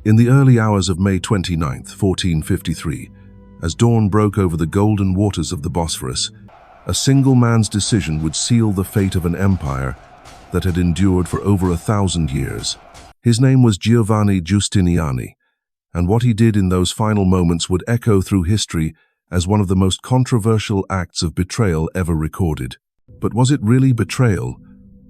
In the early hours of May 29, 1453, as dawn broke over the golden waters of the Bosphorus, a single man's decision would seal the fate of an empire that had endured for over 1,000 years. His name was Giovanni Giustiniani, and what he did in those final moments would echo through history as one of the most controversial acts of betrayal ever recorded. But was it really betrayal,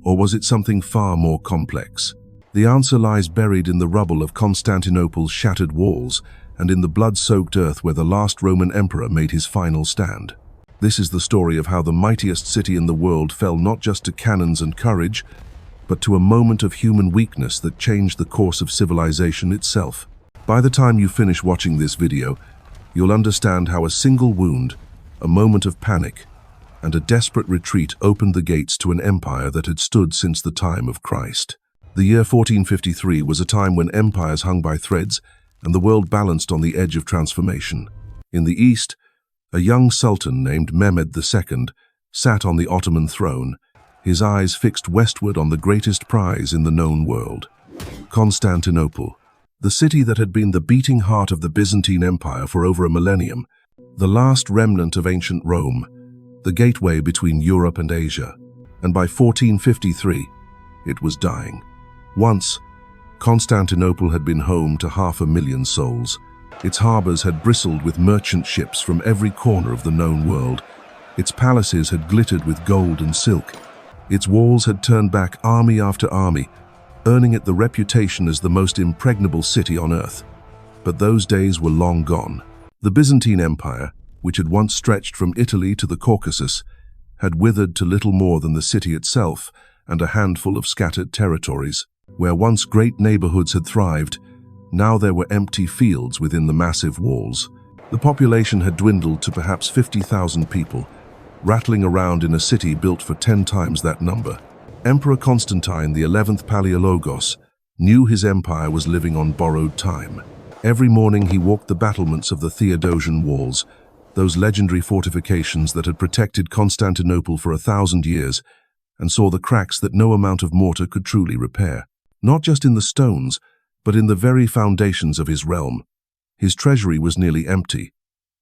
or was it something far more complex? The answer lies buried in the rubble of Constantinople's shattered walls and in the blood-soaked earth where the last Roman emperor made his final stand. This is the story of how the mightiest city in the world fell not just to cannons and courage, but to a moment of human weakness that changed the course of civilization itself. By the time you finish watching this video, you'll understand how a single wound, a moment of panic, and a desperate retreat opened the gates to an empire that had stood since the time of Christ. The year 1453 was a time when empires hung by threads and the world balanced on the edge of transformation. In the east, a young sultan named Mehmed II sat on the Ottoman throne, his eyes fixed westward on the greatest prize in the known world, Constantinople, the city that had been the beating heart of the Byzantine Empire for over a millennium, the last remnant of ancient Rome, the gateway between Europe and Asia. And by 1453, it was dying. Once, Constantinople had been home to 500,000 souls. Its harbors had bristled with merchant ships from every corner of the known world. Its palaces had glittered with gold and silk. Its walls had turned back army after army, earning it the reputation as the most impregnable city on earth. But those days were long gone. The Byzantine Empire, which had once stretched from Italy to the Caucasus, had withered to little more than the city itself and a handful of scattered territories. Where once great neighborhoods had thrived, now there were empty fields within the massive walls. The population had dwindled to perhaps 50,000 people, rattling around in a city built for 10 times that number. Emperor Constantine XI Palaeologos knew his empire was living on borrowed time. Every morning he walked the battlements of the Theodosian walls, those legendary fortifications that had protected Constantinople for 1,000 years, and saw the cracks that no amount of mortar could truly repair. Not just in the stones, but in the very foundations of his realm. His treasury was nearly empty.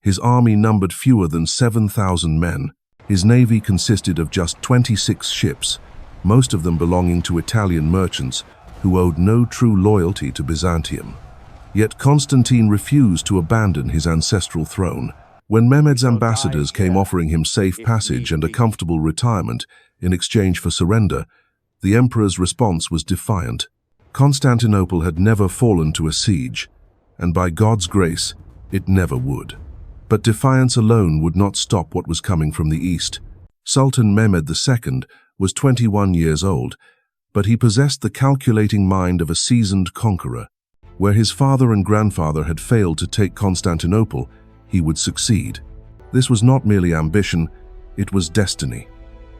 His army numbered fewer than 7,000 men. His navy consisted of just 26 ships, most of them belonging to Italian merchants who owed no true loyalty to Byzantium. Yet Constantine refused to abandon his ancestral throne. When Mehmed's ambassadors came offering him safe passage and a comfortable retirement in exchange for surrender, the emperor's response was defiant. Constantinople had never fallen to a siege, and by God's grace, it never would. But defiance alone would not stop what was coming from the east. Sultan Mehmed II was 21 years old, but he possessed the calculating mind of a seasoned conqueror. Where his father and grandfather had failed to take Constantinople, he would succeed. This was not merely ambition, it was destiny.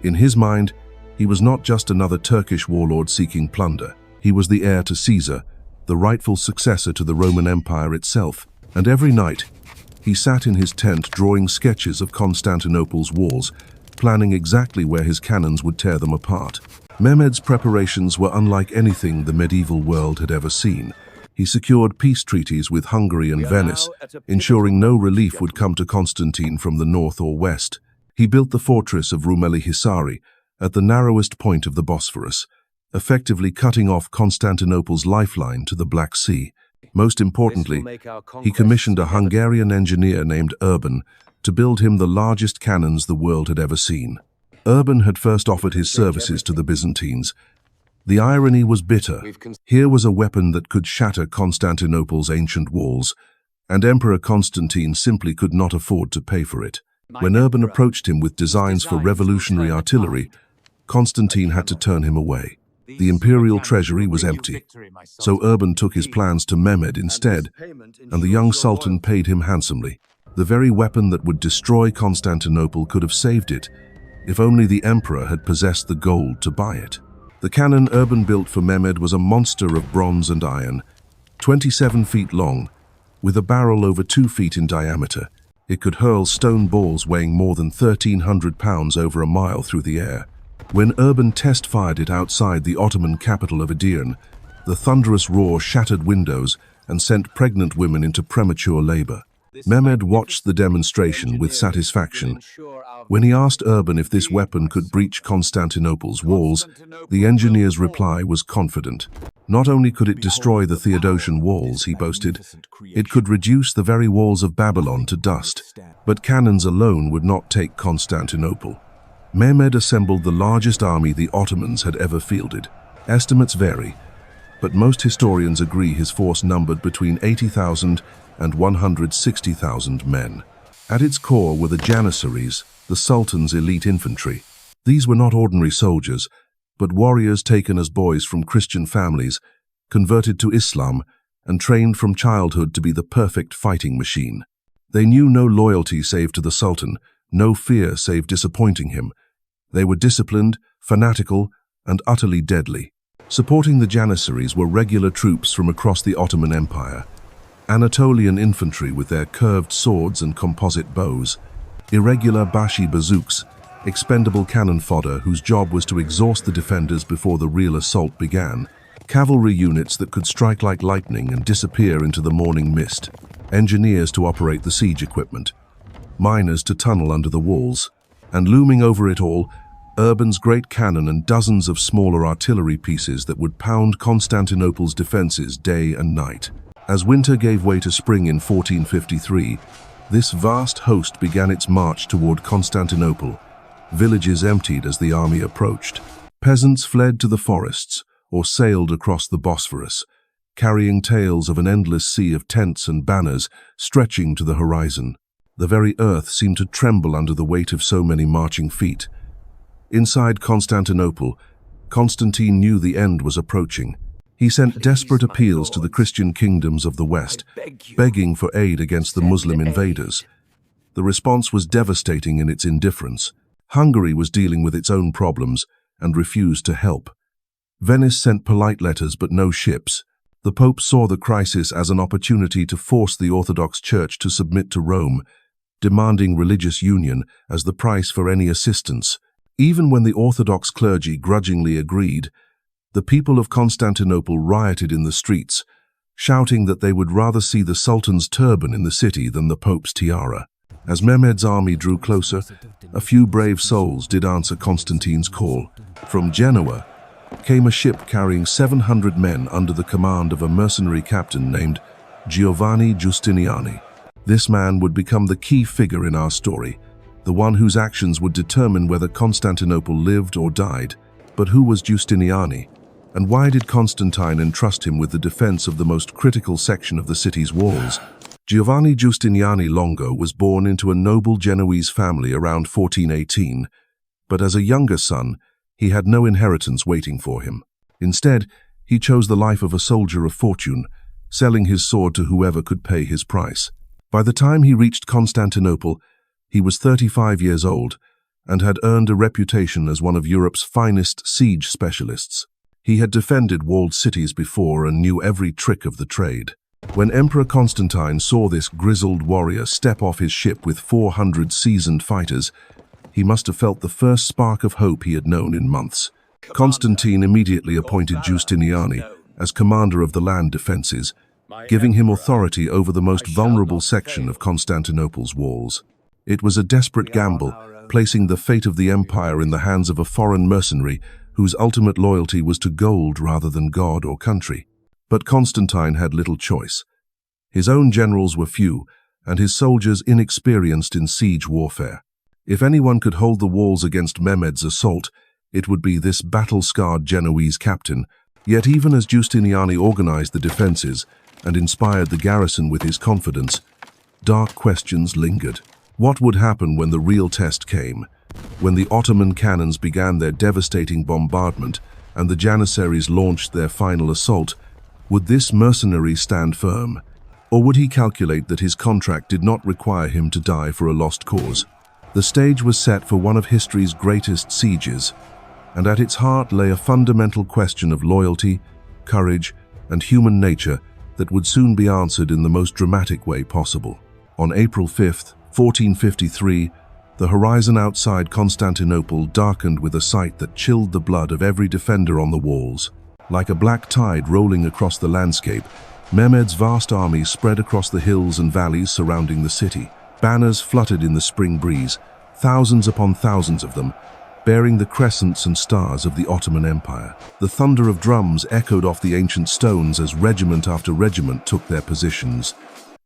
In his mind, he was not just another Turkish warlord seeking plunder. He was the heir to Caesar, the rightful successor to the Roman Empire itself. And every night, he sat in his tent drawing sketches of Constantinople's walls, planning exactly where his cannons would tear them apart. Mehmed's preparations were unlike anything the medieval world had ever seen. He secured peace treaties with Hungary and Venice, ensuring no relief would come to Constantine from the north or west. He built the fortress of Rumelihisarı at the narrowest point of the Bosphorus, effectively cutting off Constantinople's lifeline to the Black Sea. Most importantly, he commissioned a Hungarian engineer named Urban to build him the largest cannons the world had ever seen. Urban had first offered his services to the Byzantines. The irony was bitter. Here was a weapon that could shatter Constantinople's ancient walls, and Emperor Constantine simply could not afford to pay for it. When Urban approached him with designs for revolutionary artillery, Constantine had to turn him away. The imperial treasury was empty, so Urban took his plans to Mehmed instead, and the young sultan paid him handsomely. The very weapon that would destroy Constantinople could have saved it, if only the emperor had possessed the gold to buy it. The cannon Urban built for Mehmed was a monster of bronze and iron, 27 feet long, with a barrel over 2 feet in diameter. It could hurl stone balls weighing more than 1,300 pounds over a mile through the air. When Urban test-fired it outside the Ottoman capital of Edirne, the thunderous roar shattered windows and sent pregnant women into premature labor. Mehmed watched the demonstration with satisfaction. When he asked Urban if this weapon could breach Constantinople's walls, the engineer's reply was confident. Not only could it destroy the Theodosian walls, he boasted, it could reduce the very walls of Babylon to dust. But cannons alone would not take Constantinople. Mehmed assembled the largest army the Ottomans had ever fielded. Estimates vary, but most historians agree his force numbered between 80,000 and 160,000 men. At its core were the Janissaries, the Sultan's elite infantry. These were not ordinary soldiers, but warriors taken as boys from Christian families, converted to Islam, and trained from childhood to be the perfect fighting machine. They knew no loyalty save to the Sultan, no fear save disappointing him. They were disciplined, fanatical, and utterly deadly. Supporting the Janissaries were regular troops from across the Ottoman Empire, Anatolian infantry with their curved swords and composite bows, irregular Bashi-bazouks, expendable cannon fodder whose job was to exhaust the defenders before the real assault began, cavalry units that could strike like lightning and disappear into the morning mist, engineers to operate the siege equipment, miners to tunnel under the walls, and looming over it all, Urban's great cannon and dozens of smaller artillery pieces that would pound Constantinople's defenses day and night. As winter gave way to spring in 1453, this vast host began its march toward Constantinople. Villages emptied as the army approached. Peasants fled to the forests or sailed across the Bosphorus, carrying tales of an endless sea of tents and banners stretching to the horizon. The very earth seemed to tremble under the weight of so many marching feet. Inside Constantinople, Constantine knew the end was approaching. He sent desperate appeals to the Christian kingdoms of the West, begging for aid against the Muslim invaders. The response was devastating in its indifference. Hungary was dealing with its own problems and refused to help. Venice sent polite letters but no ships. The Pope saw the crisis as an opportunity to force the Orthodox Church to submit to Rome, demanding religious union as the price for any assistance. Even when the Orthodox clergy grudgingly agreed, the people of Constantinople rioted in the streets, shouting that they would rather see the Sultan's turban in the city than the Pope's tiara. As Mehmed's army drew closer, a few brave souls did answer Constantine's call. From Genoa came a ship carrying 700 men under the command of a mercenary captain named Giovanni Giustiniani. This man would become the key figure in our story, the one whose actions would determine whether Constantinople lived or died. But who was Giustiniani? And why did Constantine entrust him with the defense of the most critical section of the city's walls? Giovanni Giustiniani Longo was born into a noble Genoese family around 1418, but as a younger son, he had no inheritance waiting for him. Instead, he chose the life of a soldier of fortune, selling his sword to whoever could pay his price. By the time he reached Constantinople, he was 35 years old and had earned a reputation as one of Europe's finest siege specialists. He had defended walled cities before and knew every trick of the trade. When Emperor Constantine saw this grizzled warrior step off his ship with 400 seasoned fighters, he must have felt the first spark of hope he had known in months. Constantine immediately appointed Giustiniani as commander of the land defenses, giving him authority over the most vulnerable section of Constantinople's walls. It was a desperate gamble, placing the fate of the empire in the hands of a foreign mercenary whose ultimate loyalty was to gold rather than God or country. But Constantine had little choice. His own generals were few, and his soldiers inexperienced in siege warfare. If anyone could hold the walls against Mehmed's assault, it would be this battle-scarred Genoese captain. Yet even as Giustiniani organized the defenses and inspired the garrison with his confidence, dark questions lingered. What would happen when the real test came? When the Ottoman cannons began their devastating bombardment and the Janissaries launched their final assault, would this mercenary stand firm? Or would he calculate that his contract did not require him to die for a lost cause? The stage was set for one of history's greatest sieges, and at its heart lay a fundamental question of loyalty, courage, and human nature that would soon be answered in the most dramatic way possible. On April 5th, 1453, the horizon outside Constantinople darkened with a sight that chilled the blood of every defender on the walls. Like a black tide rolling across the landscape, Mehmed's vast army spread across the hills and valleys surrounding the city. Banners fluttered in the spring breeze, thousands upon thousands of them, bearing the crescents and stars of the Ottoman Empire. The thunder of drums echoed off the ancient stones as regiment after regiment took their positions.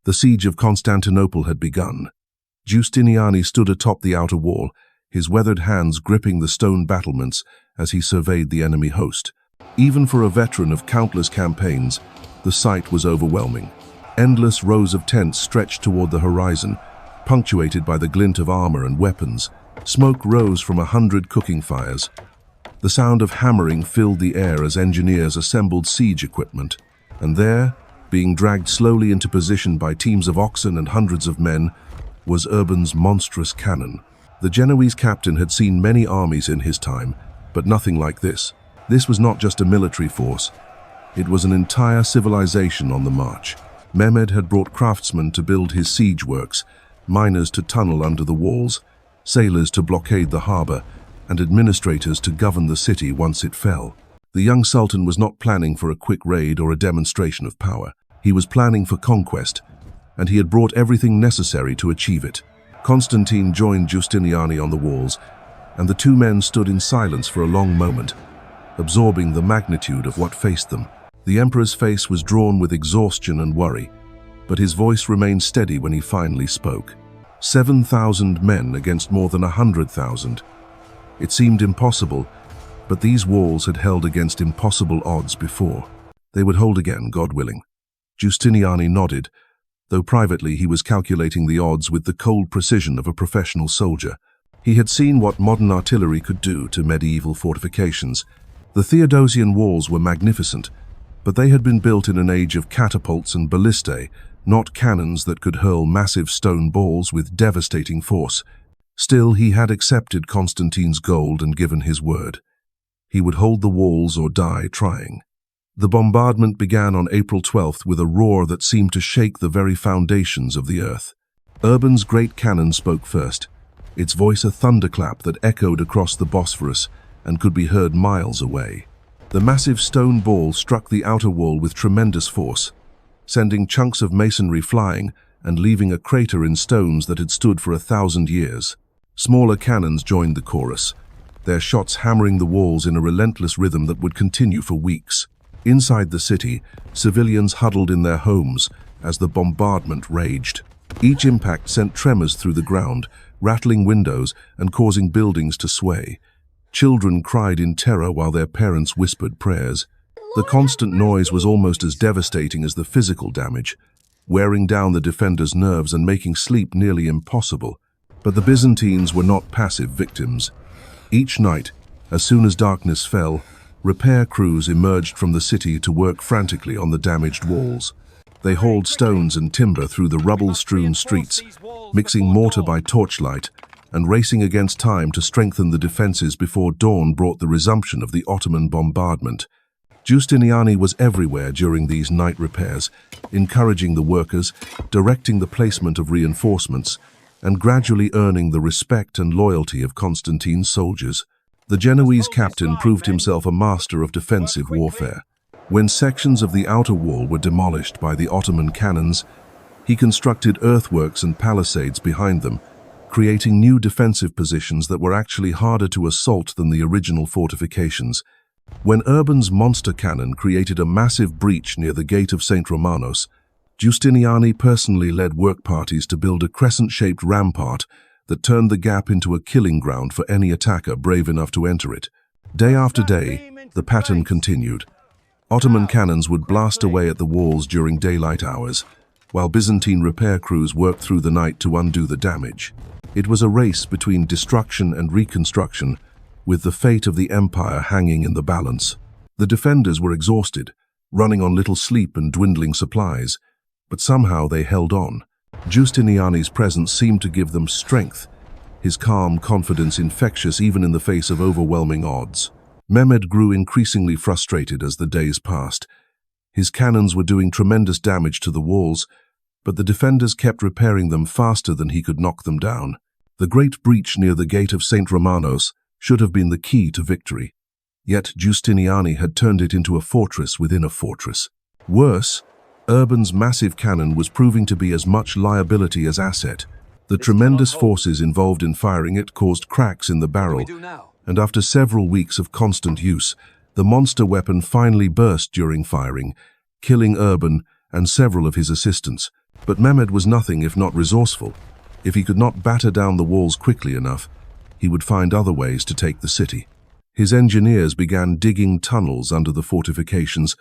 The siege of Constantinople had begun. Giustiniani stood atop the outer wall, his weathered hands gripping the stone battlements as he surveyed the enemy host. Even for a veteran of countless campaigns, the sight was overwhelming. Endless rows of tents stretched toward the horizon, punctuated by the glint of armor and weapons. Smoke rose from 100 cooking fires. The sound of hammering filled the air as engineers assembled siege equipment. And there, being dragged slowly into position by teams of oxen and hundreds of men, was Urban's monstrous cannon. The Genoese captain had seen many armies in his time, but nothing like this. This was not just a military force. It was an entire civilization on the march. Mehmed had brought craftsmen to build his siege works, miners to tunnel under the walls, sailors to blockade the harbor, and administrators to govern the city once it fell. The young sultan was not planning for a quick raid or a demonstration of power. He was planning for conquest, and he had brought everything necessary to achieve it. Constantine joined Giustiniani on the walls, and the two men stood in silence for a long moment, absorbing the magnitude of what faced them. The emperor's face was drawn with exhaustion and worry, but his voice remained steady when he finally spoke. 7,000 men against more than 100,000. It seemed impossible, but these walls had held against impossible odds before. They would hold again, God willing. Giustiniani nodded, though privately he was calculating the odds with the cold precision of a professional soldier. He had seen what modern artillery could do to medieval fortifications. The Theodosian walls were magnificent, but they had been built in an age of catapults and ballistae, not cannons that could hurl massive stone balls with devastating force. Still, he had accepted Constantine's gold and given his word. He would hold the walls or die trying. The bombardment began on April 12th with a roar that seemed to shake the very foundations of the earth. Urban's great cannon spoke first, its voice a thunderclap that echoed across the Bosphorus and could be heard miles away. The massive stone ball struck the outer wall with tremendous force, sending chunks of masonry flying and leaving a crater in stones that had stood for 1,000 years. Smaller cannons joined the chorus, their shots hammering the walls in a relentless rhythm that would continue for weeks. Inside the city, civilians huddled in their homes as the bombardment raged. Each impact sent tremors through the ground, rattling windows and causing buildings to sway. Children cried in terror while their parents whispered prayers. The constant noise was almost as devastating as the physical damage, wearing down the defenders' nerves and making sleep nearly impossible. But the Byzantines were not passive victims. Each night, as soon as darkness fell, repair crews emerged from the city to work frantically on the damaged walls. They hauled stones and timber through the rubble-strewn streets, mixing mortar by torchlight and racing against time to strengthen the defenses before dawn brought the resumption of the Ottoman bombardment. Giustiniani was everywhere during these night repairs, encouraging the workers, directing the placement of reinforcements, and gradually earning the respect and loyalty of Constantine's soldiers. The Genoese captain proved himself a master of defensive warfare. When sections of the outer wall were demolished by the Ottoman cannons, he constructed earthworks and palisades behind them, creating new defensive positions that were actually harder to assault than the original fortifications. When Urban's monster cannon created a massive breach near the gate of St. Romanos, Giustiniani personally led work parties to build a crescent-shaped rampart that turned the gap into a killing ground for any attacker brave enough to enter it. Day after day, the pattern continued. Ottoman cannons would blast away at the walls during daylight hours, while Byzantine repair crews worked through the night to undo the damage. It was a race between destruction and reconstruction, with the fate of the empire hanging in the balance. The defenders were exhausted, running on little sleep and dwindling supplies, but somehow they held on. Giustiniani's presence seemed to give them strength, his calm confidence infectious even in the face of overwhelming odds. Mehmed grew increasingly frustrated as the days passed. His cannons were doing tremendous damage to the walls, but the defenders kept repairing them faster than he could knock them down. The great breach near the gate of St. Romanos should have been the key to victory. Yet Giustiniani had turned it into a fortress within a fortress. Worse, Urban's massive cannon was proving to be as much liability as asset. The tremendous forces involved in firing it caused cracks in the barrel, and after several weeks of constant use, the monster weapon finally burst during firing, killing Urban and several of his assistants. But Mehmed was nothing if not resourceful. If he could not batter down the walls quickly enough, he would find other ways to take the city. His engineers began digging tunnels under the fortifications,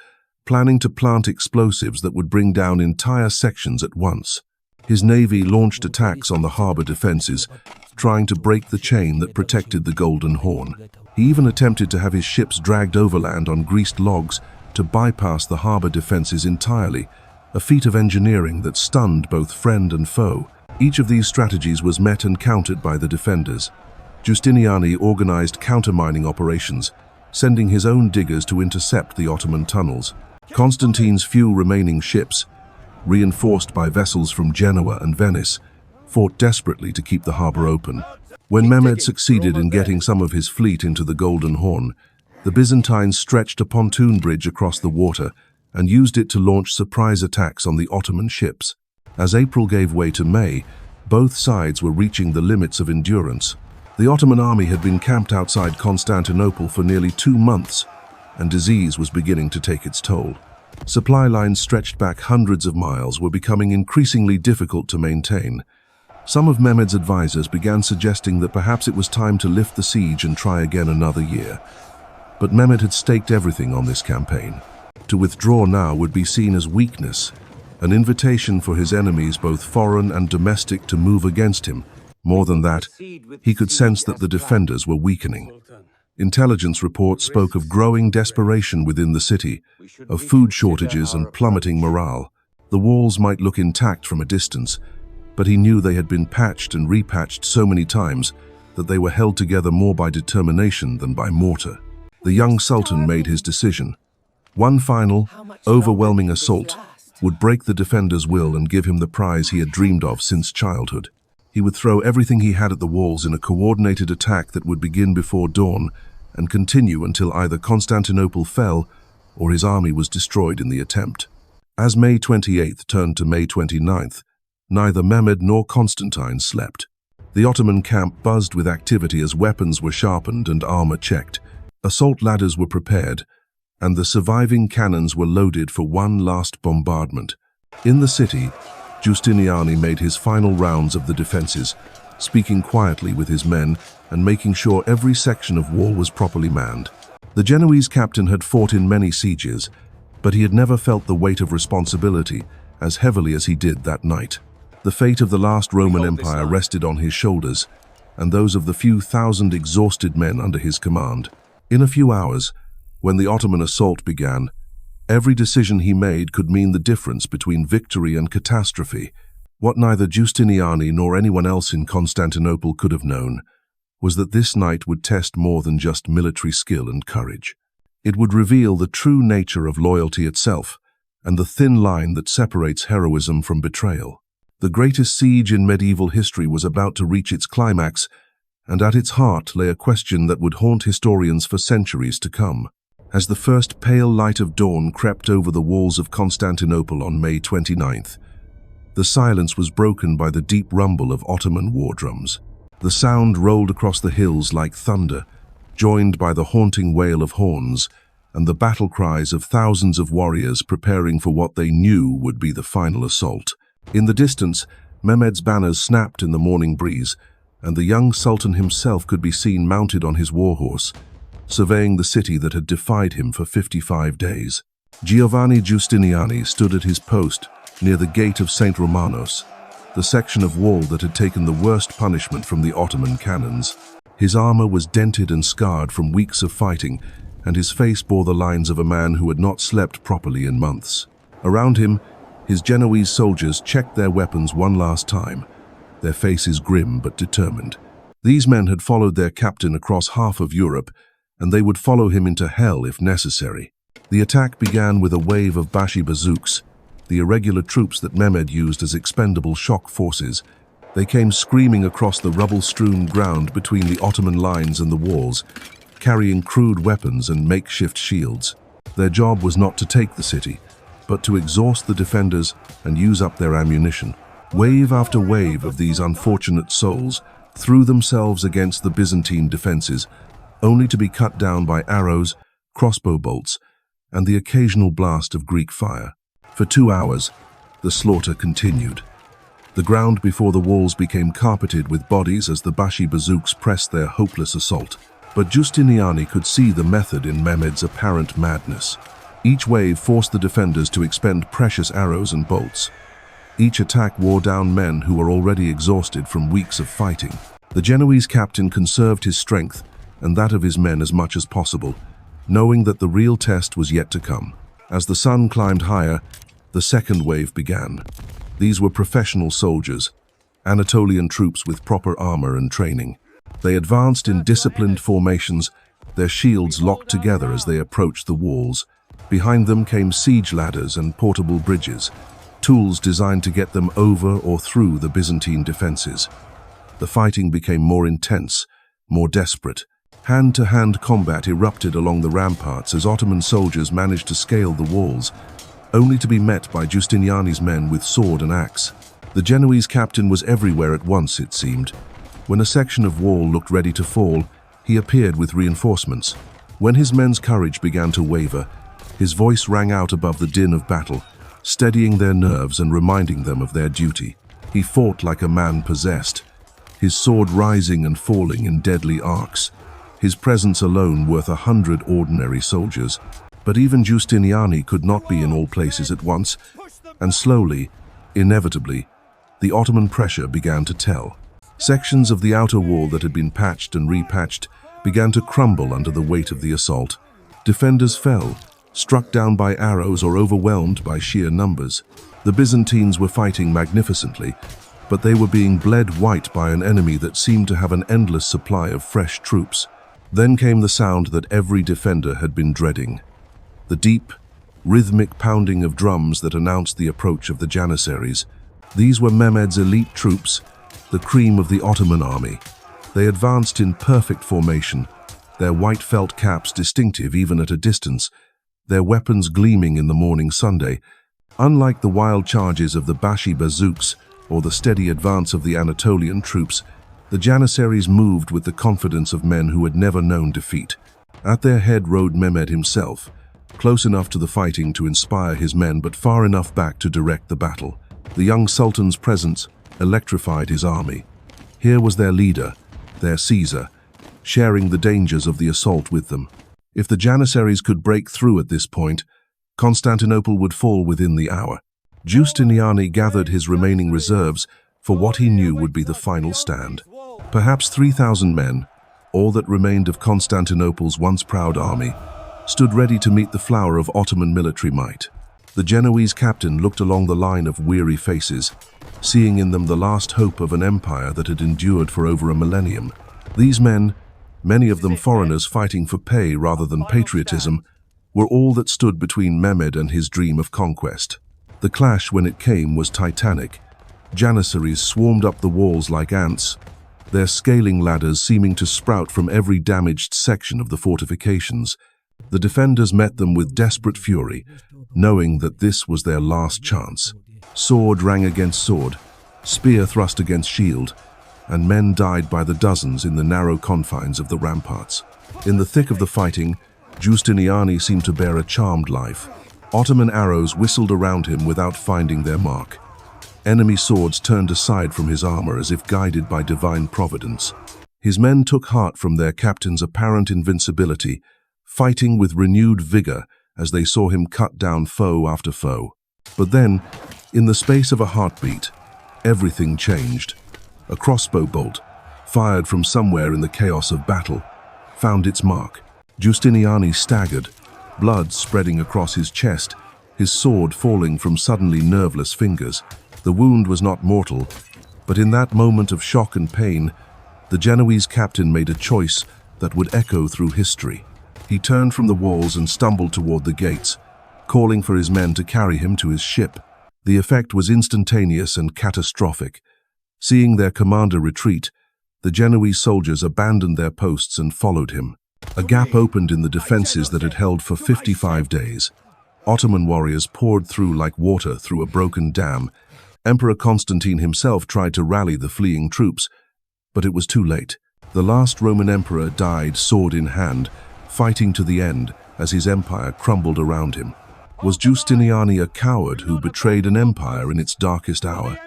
planning to plant explosives that would bring down entire sections at once. His navy launched attacks on the harbor defenses, trying to break the chain that protected the Golden Horn. He even attempted to have his ships dragged overland on greased logs to bypass the harbor defenses entirely, a feat of engineering that stunned both friend and foe. Each of these strategies was met and countered by the defenders. Giustiniani organized countermining operations, sending his own diggers to intercept the Ottoman tunnels. Constantine's few remaining ships, reinforced by vessels from Genoa and Venice, fought desperately to keep the harbor open. When Mehmed succeeded in getting some of his fleet into the Golden Horn, the Byzantines stretched a pontoon bridge across the water and used it to launch surprise attacks on the Ottoman ships. As April gave way to May, both sides were reaching the limits of endurance. The Ottoman army had been camped outside Constantinople for nearly 2 months, and disease was beginning to take its toll. Supply lines stretched back hundreds of miles were becoming increasingly difficult to maintain. Some of Mehmed's advisors began suggesting that perhaps it was time to lift the siege and try again another year. But Mehmed had staked everything on this campaign. To withdraw now would be seen as weakness, an invitation for his enemies, both foreign and domestic, to move against him. More than that, he could sense that the defenders were weakening. Intelligence reports spoke of growing desperation within the city, of food shortages and plummeting morale. The walls might look intact from a distance, but he knew they had been patched and repatched so many times that they were held together more by determination than by mortar. The young Sultan made his decision. One final, overwhelming assault would break the defender's will and give him the prize he had dreamed of since childhood. He would throw everything he had at the walls in a coordinated attack that would begin before dawn and continue until either Constantinople fell or his army was destroyed in the attempt. As May 28th turned to May 29th, neither Mehmed nor Constantine slept. The Ottoman camp buzzed with activity as weapons were sharpened and armor checked. Assault ladders were prepared, and the surviving cannons were loaded for one last bombardment. In the city, Giustiniani made his final rounds of the defenses, speaking quietly with his men and making sure every section of wall was properly manned. The Genoese captain had fought in many sieges, but he had never felt the weight of responsibility as heavily as he did that night. The fate of the last Roman Empire rested on his shoulders, and those of the few thousand exhausted men under his command. In a few hours, when the Ottoman assault began, every decision he made could mean the difference between victory and catastrophe. What neither Giustiniani nor anyone else in Constantinople could have known was that this night would test more than just military skill and courage. It would reveal the true nature of loyalty itself and the thin line that separates heroism from betrayal. The greatest siege in medieval history was about to reach its climax, and at its heart lay a question that would haunt historians for centuries to come. As the first pale light of dawn crept over the walls of Constantinople on May 29th, the silence was broken by the deep rumble of Ottoman war drums. The sound rolled across the hills like thunder, joined by the haunting wail of horns and the battle cries of thousands of warriors preparing for what they knew would be the final assault. In the distance, Mehmed's banners snapped in the morning breeze, and the young Sultan himself could be seen mounted on his warhorse, surveying the city that had defied him for 55 days. Giovanni Giustiniani stood at his post near the gate of St. Romanos, the section of wall that had taken the worst punishment from the Ottoman cannons. His armor was dented and scarred from weeks of fighting, and his face bore the lines of a man who had not slept properly in months. Around him, his Genoese soldiers checked their weapons one last time, their faces grim but determined. These men had followed their captain across half of Europe, and they would follow him into hell if necessary. The attack began with a wave of Bashi-bazouks, the irregular troops that Mehmed used as expendable shock forces. They came screaming across the rubble-strewn ground between the Ottoman lines and the walls, carrying crude weapons and makeshift shields. Their job was not to take the city, but to exhaust the defenders and use up their ammunition. Wave after wave of these unfortunate souls threw themselves against the Byzantine defenses, only to be cut down by arrows, crossbow bolts, and the occasional blast of Greek fire. For 2 hours, the slaughter continued. The ground before the walls became carpeted with bodies as the Bashi-bazouks pressed their hopeless assault. But Giustiniani could see the method in Mehmed's apparent madness. Each wave forced the defenders to expend precious arrows and bolts. Each attack wore down men who were already exhausted from weeks of fighting. The Genoese captain conserved his strength and that of his men as much as possible, knowing that the real test was yet to come. As the sun climbed higher, the second wave began. These were professional soldiers, Anatolian troops with proper armor and training. They advanced in disciplined formations, their shields locked together as they approached the walls. Behind them came siege ladders and portable bridges, tools designed to get them over or through the Byzantine defenses. The fighting became more intense, more desperate. Hand-to-hand combat erupted along the ramparts as Ottoman soldiers managed to scale the walls, only to be met by Giustiniani's men with sword and axe. The Genoese captain was everywhere at once, it seemed. When a section of wall looked ready to fall, he appeared with reinforcements. When his men's courage began to waver, his voice rang out above the din of battle, steadying their nerves and reminding them of their duty. He fought like a man possessed, his sword rising and falling in deadly arcs, his presence alone worth 100 ordinary soldiers. But even Giustiniani could not be in all places at once, and slowly, inevitably, the Ottoman pressure began to tell. Sections of the outer wall that had been patched and repatched began to crumble under the weight of the assault. Defenders fell, struck down by arrows or overwhelmed by sheer numbers. The Byzantines were fighting magnificently, but they were being bled white by an enemy that seemed to have an endless supply of fresh troops. Then came the sound that every defender had been dreading. The deep, rhythmic pounding of drums that announced the approach of the Janissaries. These were Mehmed's elite troops, the cream of the Ottoman army. They advanced in perfect formation, their white felt caps distinctive even at a distance, their weapons gleaming in the morning Sunday. Unlike the wild charges of the Bashi-bazouks or the steady advance of the Anatolian troops, the Janissaries moved with the confidence of men who had never known defeat. At their head rode Mehmed himself, close enough to the fighting to inspire his men but far enough back to direct the battle. The young Sultan's presence electrified his army. Here was their leader, their Caesar, sharing the dangers of the assault with them. If the Janissaries could break through at this point, Constantinople would fall within the hour. Giustiniani gathered his remaining reserves for what he knew would be the final stand. Perhaps 3,000 men, all that remained of Constantinople's once proud army, stood ready to meet the flower of Ottoman military might. The Genoese captain looked along the line of weary faces, seeing in them the last hope of an empire that had endured for over a millennium. These men, many of them foreigners fighting for pay rather than patriotism, were all that stood between Mehmed and his dream of conquest. The clash, when it came, was titanic. Janissaries swarmed up the walls like ants, their scaling ladders seeming to sprout from every damaged section of the fortifications. The defenders met them with desperate fury, knowing that this was their last chance. Sword rang against sword, spear thrust against shield, and men died by the dozens in the narrow confines of the ramparts. In the thick of the fighting, Giustiniani seemed to bear a charmed life. Ottoman arrows whistled around him without finding their mark. Enemy swords turned aside from his armor as if guided by divine providence. His men took heart from their captain's apparent invincibility, fighting with renewed vigor as they saw him cut down foe after foe. But then, in the space of a heartbeat, everything changed. A crossbow bolt, fired from somewhere in the chaos of battle, found its mark. Giustiniani staggered, blood spreading across his chest, his sword falling from suddenly nerveless fingers. The wound was not mortal, but in that moment of shock and pain, the Genoese captain made a choice that would echo through history. He turned from the walls and stumbled toward the gates, calling for his men to carry him to his ship. The effect was instantaneous and catastrophic. Seeing their commander retreat, the Genoese soldiers abandoned their posts and followed him. A gap opened in the defenses that had held for 55 days. Ottoman warriors poured through like water through a broken dam. Emperor Constantine himself tried to rally the fleeing troops, but it was too late. The last Roman emperor died sword in hand, fighting to the end as his empire crumbled around him. Was Giustiniani a coward who betrayed an empire in its darkest hour?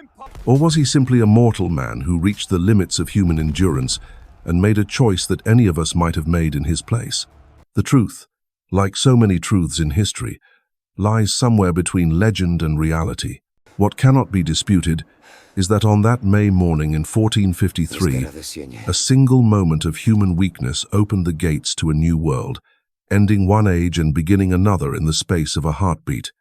Or was he simply a mortal man who reached the limits of human endurance and made a choice that any of us might have made in his place? The truth, like so many truths in history, lies somewhere between legend and reality. What cannot be disputed is that on that May morning in 1453, a single moment of human weakness opened the gates to a new world, ending one age and beginning another in the space of a heartbeat.